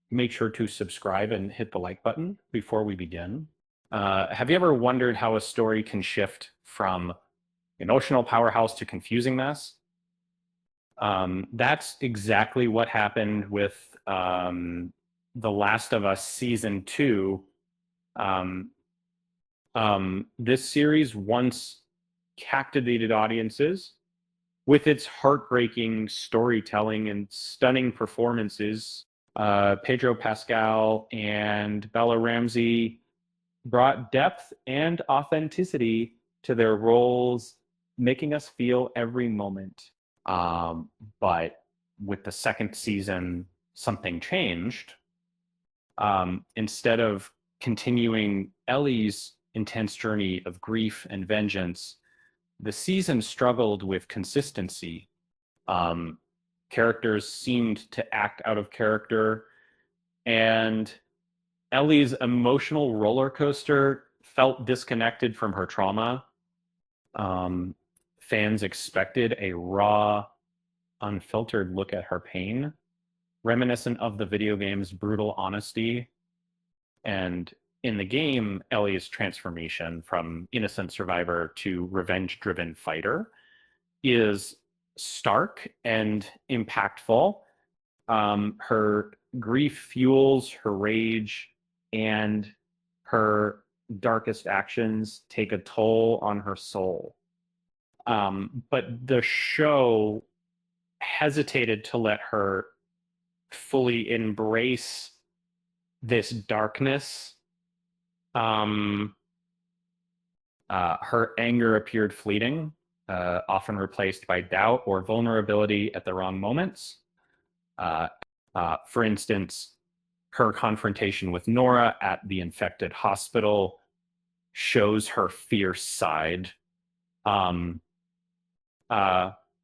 make sure to subscribe and hit the like button before we begin. Have you ever wondered how a story can shift from emotional powerhouse to confusing mess? That's exactly what happened with The Last of Us Season 2. Um, this series once captivated audiences with its heartbreaking storytelling and stunning performances. Pedro Pascal and Bella Ramsey brought depth and authenticity to their roles, making us feel every moment. But with the second season, something changed. Instead of continuing Ellie's intense journey of grief and vengeance, the season struggled with consistency. Um, Characters seemed to act out of character, and Ellie's emotional roller coaster felt disconnected from her trauma. Um, Fans expected a raw, unfiltered look at her pain, reminiscent of the video game's brutal honesty. And in the game, Ellie's transformation from innocent survivor to revenge driven fighter is stark and impactful. Her grief fuels her rage, and her darkest actions take a toll on her soul. But the show hesitated to let her fully embrace this darkness. Um, Her anger appeared fleeting, often replaced by doubt or vulnerability at the wrong moments. Uh, for instance, her confrontation with Nora at the infected hospital shows her fierce side. Um,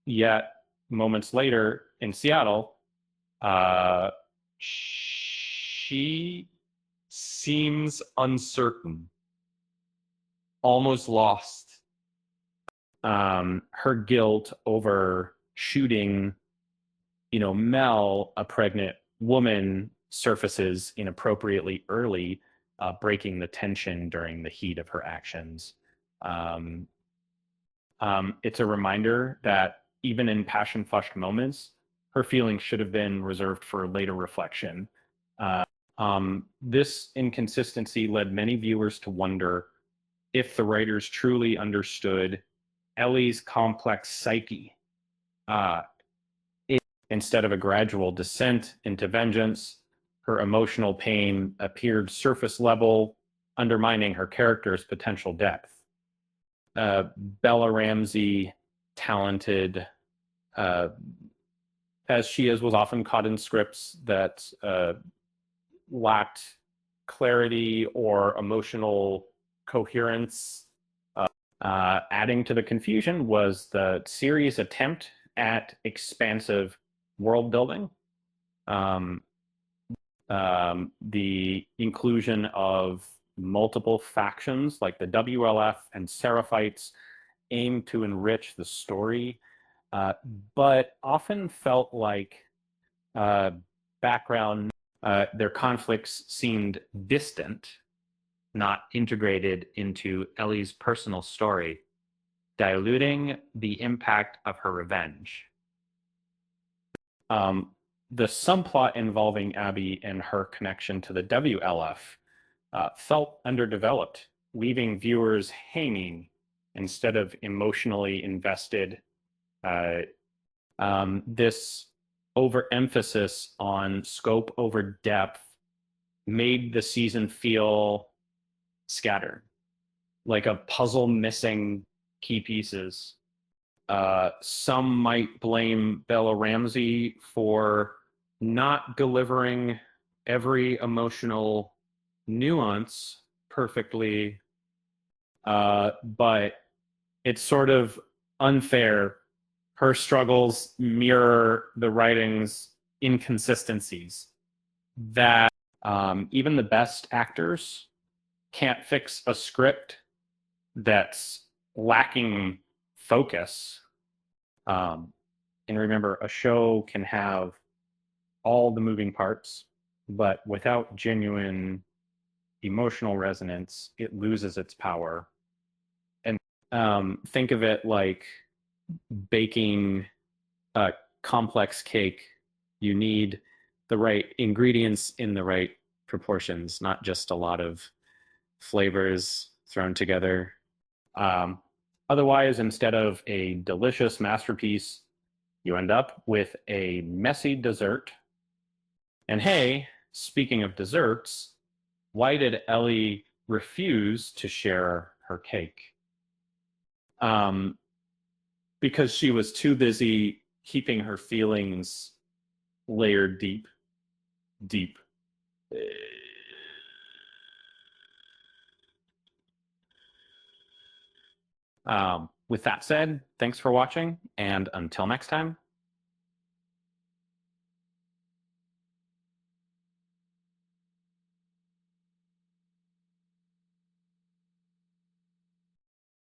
Yet, moments later in Seattle, uh, she seems uncertain, almost lost. Her guilt over shooting, Mel, a pregnant woman, surfaces inappropriately early, breaking the tension during the heat of her actions. Um, it's a reminder that even in passion flushed moments, her feelings should have been reserved for later reflection. This inconsistency led many viewers to wonder if the writers truly understood Ellie's complex psyche. Uh, Instead of a gradual descent into vengeance, her emotional pain appeared surface level, undermining her character's potential depth. Bella Ramsey, talented uh, as she is, was often caught in scripts that lacked clarity or emotional coherence. Adding to the confusion was the series' attempt at expansive world building. Um, the inclusion of multiple factions like the WLF and Seraphites aim to enrich the story, but often felt like uh, background. Their conflicts seemed distant, not integrated into Ellie's personal story, diluting the impact of her revenge. Um, the subplot involving Abby and her connection to the WLF felt underdeveloped, leaving viewers hanging instead of emotionally invested. Uh, this overemphasis on scope over depth made the season feel scattered, like a puzzle missing key pieces. Some might blame Bella Ramsey for not delivering every emotional nuance perfectly, but it's sort of unfair. Her struggles mirror the writing's inconsistencies, that even the best actors can't fix a script that's lacking focus. And remember, a show can have all the moving parts, but without genuine emotional resonance, it loses its power. And think of it like baking a complex cake. You need the right ingredients in the right proportions, not just a lot of flavors thrown together. Um, Otherwise, instead of a delicious masterpiece, you end up with a messy dessert. And hey, speaking of desserts, why did Ellie refuse to share her cake? Um, because she was too busy keeping her feelings layered deep, deep. With that said, thanks for watching, and until next time.